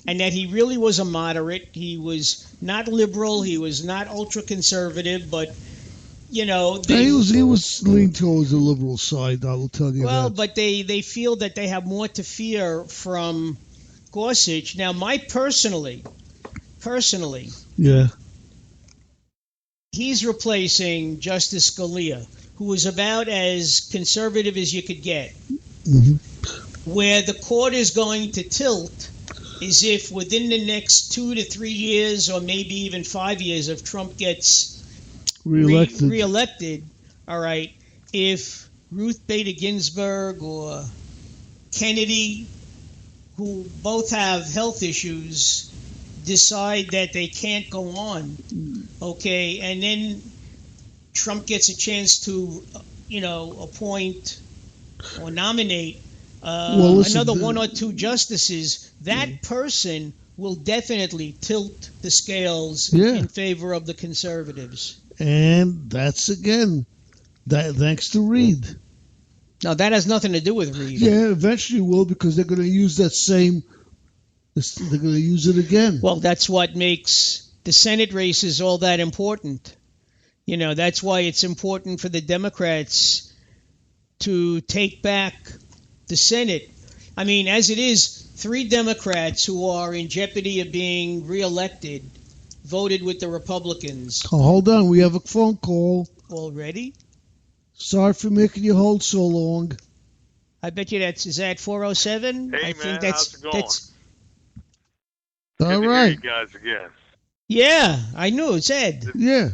and that he really was a moderate. He was not liberal. He was not ultra conservative, but he was leaning towards the liberal side. I will tell you well, that. but they feel that they have more to fear from Gorsuch. Now, personally, Yeah. he's replacing Justice Scalia, who was about as conservative as you could get. Hmm. Where the court is going to tilt is if within the next 2 to 3 years, or maybe even 5 years, if Trump gets reelected, all right, if Ruth Bader Ginsburg or Kennedy, who both have health issues, decide that they can't go on, okay, and then Trump gets a chance to, appoint or nominate another one or two justices, that person will definitely tilt the scales in favor of the conservatives. And that's, again, thanks to Reid. Now, that has nothing to do with Reid. Yeah, eventually will, because they're going to use that same... They're going to use it again. Well, that's what makes the Senate races all that important. That's why it's important for the Democrats to take back the Senate. I mean, as it is, 3 Democrats who are in jeopardy of being reelected voted with the Republicans. Oh, hold on, we have a phone call. Already? Sorry for making you hold so long. I bet you is that 407? Hey, I man, think how's it going? All Good to right. hear you guys again. Yeah, I knew it's Ed. Yeah.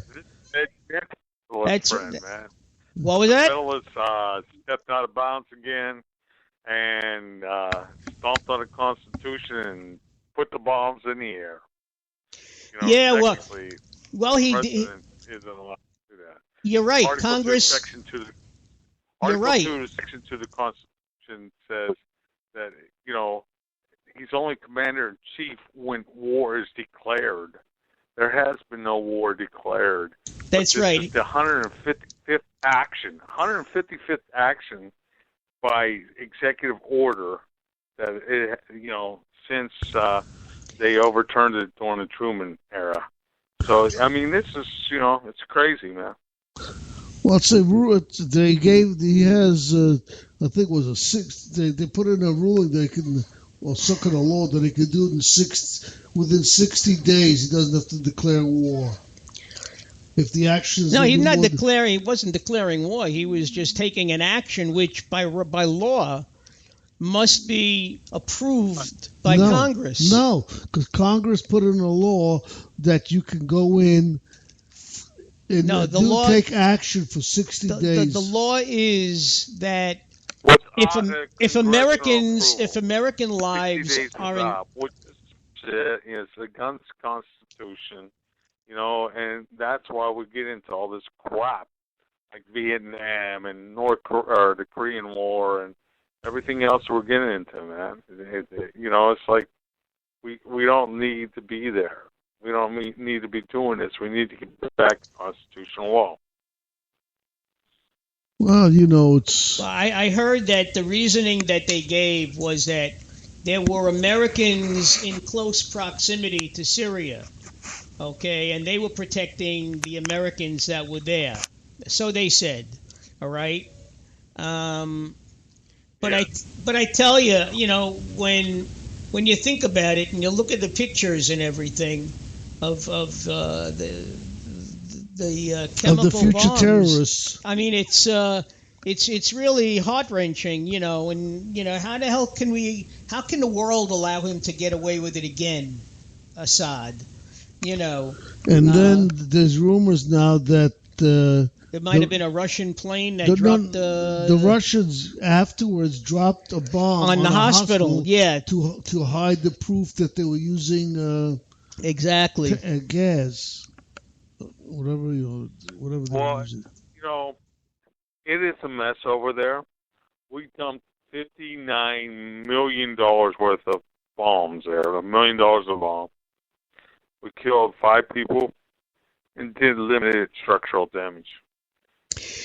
That's friend, man. What was that? Fellas stepped out of bounds again and stomped on the Constitution and put the bombs in the air. Yeah, he isn't allowed to do that. You're right. Article Congress. 2, Section 2, You're right. 2, Section 2 of the Constitution says that he's only commander-in-chief when war is declared. There has been no war declared. That's right. This is the 155th action by executive order that since they overturned it during the Truman era. So I mean, this is it's crazy, man. Well, it's a rule. He has I think it was a 6. They put in a ruling they can. Well, some kind of law that he could do it within 60 days. He doesn't have to declare war. If the actions... No, he's not declaring. He wasn't declaring war. He was just taking an action which, by law, must be approved by Congress. No, because Congress put in a law that you can go in and take action for 60 days. The law is that if American lives are in, which is against Constitution, and that's why we get into all this crap like Vietnam and the Korean War and everything else we're getting into, man. It's like we don't need to be there. We don't need to be doing this. We need to get back to constitutional law. Well, it's... I heard that the reasoning that they gave was that there were Americans in close proximity to Syria, okay, and they were protecting the Americans that were there. So they said, all right? But I tell you, when you think about it and you look at the pictures and everything of the chemical of the future bombs. Terrorists. I mean, it's really heart-wrenching, and how the hell how can the world allow him to get away with it again, Assad, And then there's rumors now that it might have been a Russian plane that dropped the Russians afterwards dropped a bomb on the hospital, yeah, to hide the proof that they were using exactly gas. Whatever they're using. It is a mess over there. We dumped $59 million worth of bombs there, $1 million of bombs. We killed 5 people and did limited structural damage.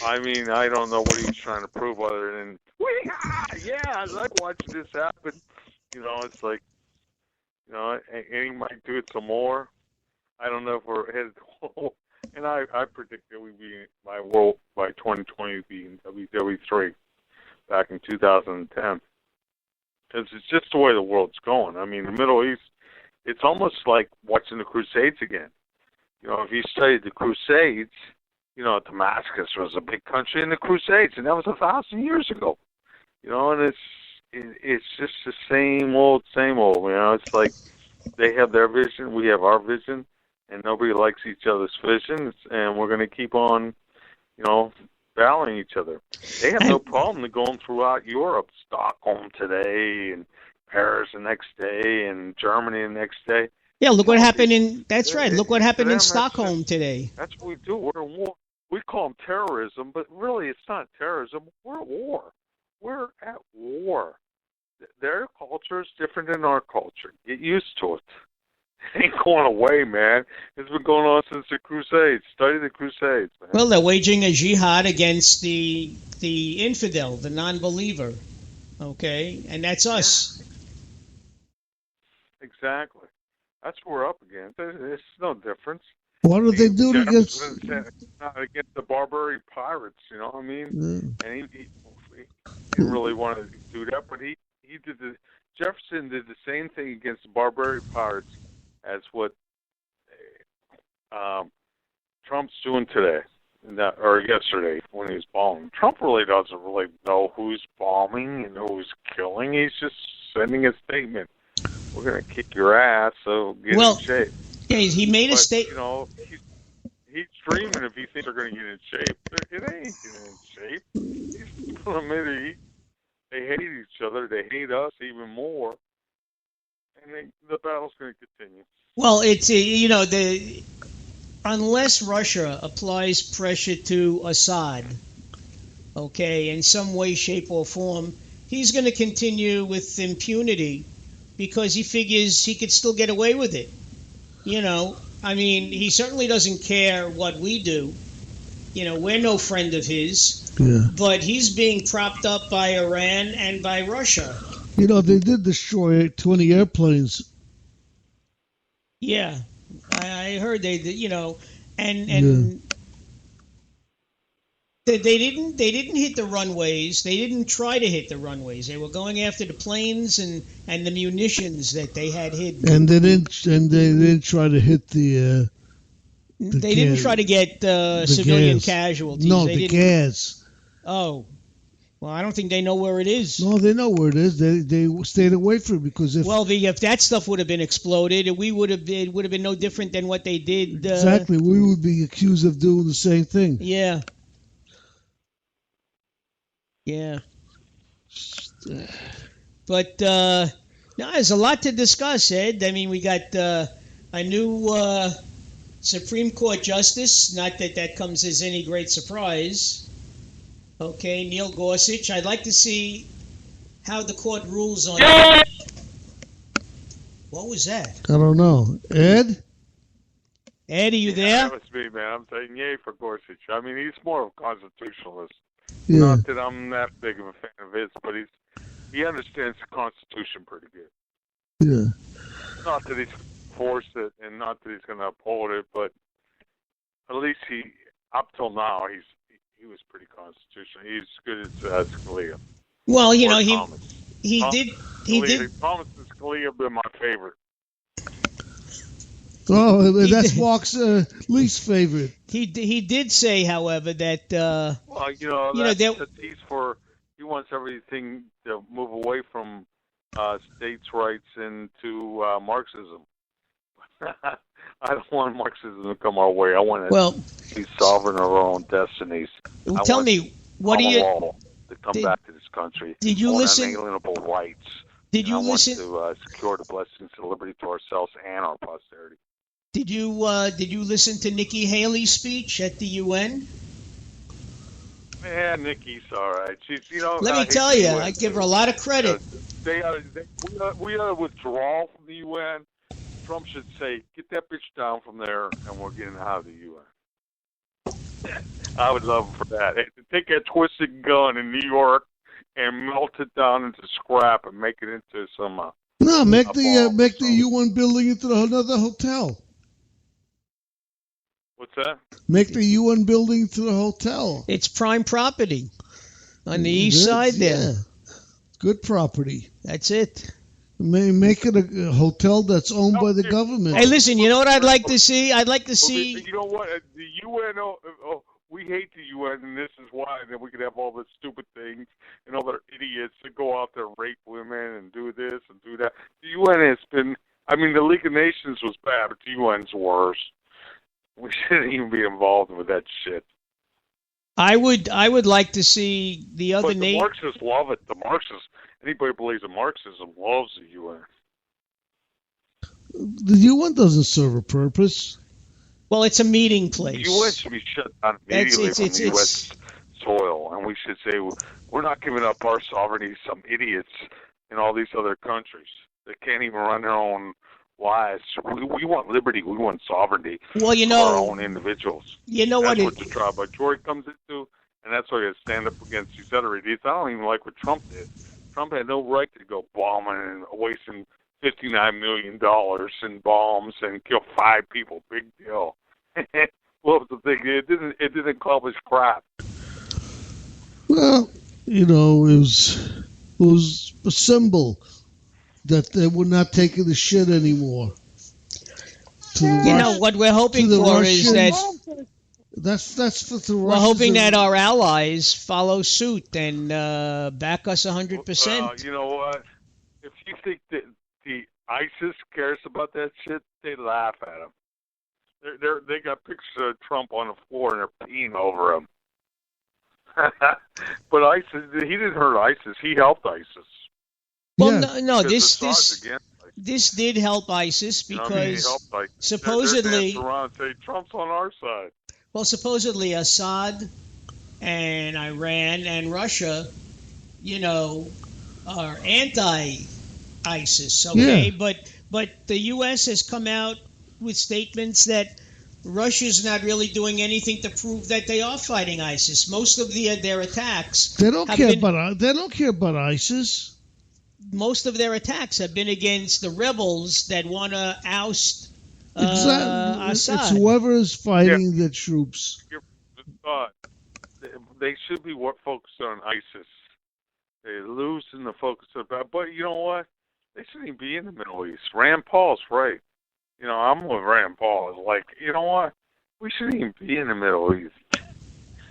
I mean, I don't know what he's trying to prove other than, I like watching this happen. It's like, You know, and he might do it some more. I don't know if we're headed to, and I predict that we'd be by 2020 be in WW3 back in 2010. Because it's just the way the world's going. I mean, the Middle East, it's almost like watching the Crusades again. You know, if you studied the Crusades, you know, Damascus was a big country in the Crusades, and that was 1,000 years ago. You know, and it's just the same old. You know, it's like they have their vision, we have our vision, and nobody likes each other's visions, and we're going to keep on, you know, battling each other. They have no problem going throughout Europe, Stockholm today, and Paris the next day, and Germany the next day. Yeah, look what happened in. That's right. Look what happened in Stockholm today. That's what we do. We're in war. We call them terrorism, but really, it's not terrorism. We're at war. We're at war. Their culture is different than our culture. Get used to it. It ain't going away, man. It's been going on since the Crusades. Study the Crusades, man. Well, they're waging a jihad against the infidel, the non-believer. Okay, and that's us. Yeah. Exactly. That's what we're up against. There's no difference. What are they doing against the Barbary pirates? You know what I mean? Yeah. And he didn't really want to do that, but he did Jefferson did the same thing against the Barbary pirates as what Trump's doing today, or yesterday when he was bombing. Trump really doesn't really know who's bombing and who's killing. He's just sending a statement. We're going to kick your ass, so get in shape. Yeah, he made a statement. You know, he's dreaming if he thinks they're going to get in shape. It ain't getting in shape. They hate each other. They hate us even more. And the battle's going to continue. Well, it's, you know, unless Russia applies pressure to Assad, okay, in some way, shape, or form, he's going to continue with impunity because he figures he could still get away with it. You know, I mean, he certainly doesn't care what we do. You know, we're no friend of his. Yeah. But he's being propped up by Iran and by Russia. You know, they did destroy 20 airplanes. Yeah, I heard they, you know, and they didn't hit the runways. They didn't try to hit the runways. They were going after the planes and the munitions that they had hidden. And they didn't try to hit the. They didn't try to get civilian casualties. No, the gas. Oh. Well, I don't think they know where it is. No, they know where it is. They stayed away from it because if that stuff would have been exploded, it would have been no different than what they did. Exactly, we would be accused of doing the same thing. Yeah. Yeah. But no, there's a lot to discuss, Ed. I mean, we got a new Supreme Court justice. Not that comes as any great surprise. Okay, Neil Gorsuch. I'd like to see how the court rules on it. What was that? I don't know. Ed? Ed, are you there? Yeah, that was me, man. I'm saying yay for Gorsuch. I mean, he's more of a constitutionalist. Yeah. Not that I'm that big of a fan of his, but he understands the Constitution pretty good. Yeah. Not that he's forced it, and not that he's going to uphold it, but at least up till now, he was pretty constitutional. He's as good as Scalia. Well, you know, Thomas he did. Thomas and Scalia have been my favorite. Oh, that's Mark's least favorite. He did say, however, that well, he wants everything to move away from states' rights into Marxism. I don't want Marxism to come our way. I want to be sovereign of our own destinies. Well, tell me, what do you to come back to this country? Did you listen? Unalienable rights. Did you listen? I want to secure the blessings and liberty to ourselves and our posterity. Did you listen to Nikki Haley's speech at the UN? Yeah, Nikki's all right. She's, Let me tell you, I give her a lot of credit. We ought to withdraw from the UN. Trump should say, "Get that bitch down from there, and we're getting out of the UN." I would love him for that. Take that twisted gun in New York and melt it down into scrap and make it into some No, make the UN building into another hotel. What's that? Make the UN building to the hotel. It's prime property on the east side there. Yeah. Good property. That's it. Make it a hotel that's owned by the government. Hey, listen, you know what I'd like to see? I'd like to see... You know what? The UN, we hate the UN, and this is why. And then we could have all the stupid things and all the idiots that go out there and rape women and do this and do that. The UN has been... I mean, the League of Nations was bad, but the UN's worse. We shouldn't even be involved with that shit. I would like to see the other nations. The Marxists love it. The Marxists, anybody who believes in Marxism loves the UN. The UN doesn't serve a purpose. Well, it's a meeting place. The UN should be shut down immediately from the U.S. soil, and we should say we're not giving up our sovereignty to some idiots in all these other countries that can't even run their own lives. We want liberty. We want sovereignty. Well, you know, for our own individuals. You know that's what the trial by jury comes into, and that's why you stand up against these other idiots. I don't even like what Trump did. Trump had no right to go bombing and wasting $59 million in bombs and kill 5 people. Big deal. Well, the thing it didn't accomplish crap. Well, you know, it was a symbol that they were not taking the shit anymore. You know what we're hoping for is that that's what the we're hoping that our allies follow suit and back us 100%. Well, you know what? If you think that the ISIS cares about that shit, they laugh at him. They got pictures of Trump on the floor and they're peeing over him. But ISIS, he didn't hurt ISIS. He helped ISIS. Well, no, this did help ISIS because supposedly around say Trump's on our side. Well, supposedly Assad and Iran and Russia, you know, are anti-ISIS. Okay, yeah. But the U.S. has come out with statements that Russia's not really doing anything to prove that they are fighting ISIS. Most of their attacks they don't care about ISIS. Most of their attacks have been against the rebels that want to oust Assad. It's whoever is fighting the troops. They should be focused on ISIS. They're losing the focus about. But you know what? They shouldn't even be in the Middle East. Rand Paul's right. You know, I'm with Rand Paul. It's like, you know what? We shouldn't even be in the Middle East.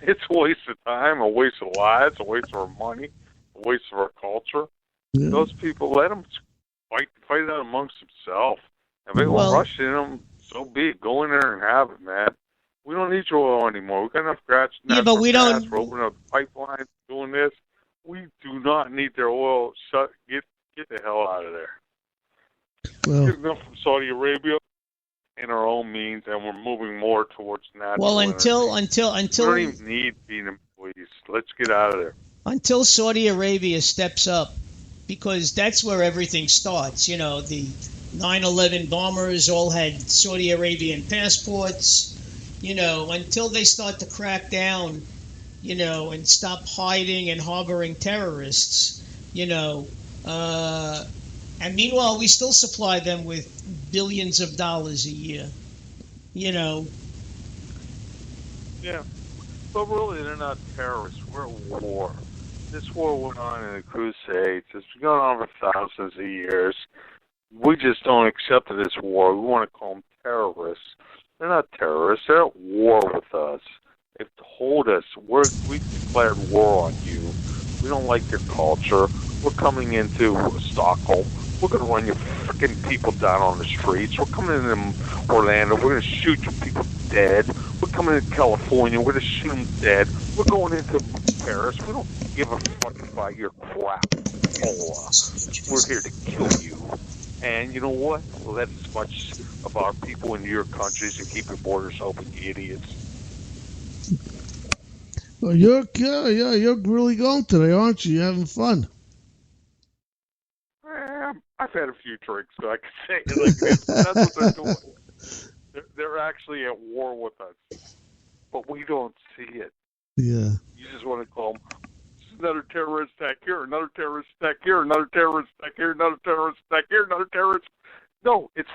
It's a waste of time, a waste of lives, a waste of our money, a waste of our culture. Yeah. Those people, let them fight it out amongst themselves. If they want to rush in them, so be it. Go in there and have it, man. We don't need your oil anymore. We've got enough gas. Yeah, but we don't. We're opening up pipelines, doing this. We do not need their oil. Get the hell out of there. Well, get enough from Saudi Arabia and our own means, and we're moving more towards natural. Well, until we don't even need to be in the Middle East. Let's get out of there. Until Saudi Arabia steps up, because that's where everything starts. You know, the 9/11 bombers all had Saudi Arabian passports. You know, until they start to crack down, you know, and stop hiding and harboring terrorists, you know. And meanwhile, we still supply them with billions of dollars a year, you know. Yeah, but really, they're not terrorists. We're at war. This war went on in the Crusades. It's been going on for thousands of years. We just don't accept it as war. We want to call them terrorists. They're not terrorists. They're at war with us. They've told us we declared war on you. We don't like your culture. We're coming into Stockholm. We're going to run your freaking people down on the streets. We're coming into Orlando. We're going to shoot your people dead. We're coming into California. We're going to shoot them dead. We're going into Paris. We don't give a fuck about your crap. We're here to kill you. And you know what? We'll let as much of our people into your countries and keep your borders open, you idiots. Well, you're really going today, aren't you? You're having fun. I've had a few drinks, so I can say it like this. That's what they're doing. They're actually at war with us, but we don't see it. Yeah. You just want to call them another terrorist attack here, another terrorist attack here, another terrorist attack here, another terrorist attack here, another terrorist. No, it's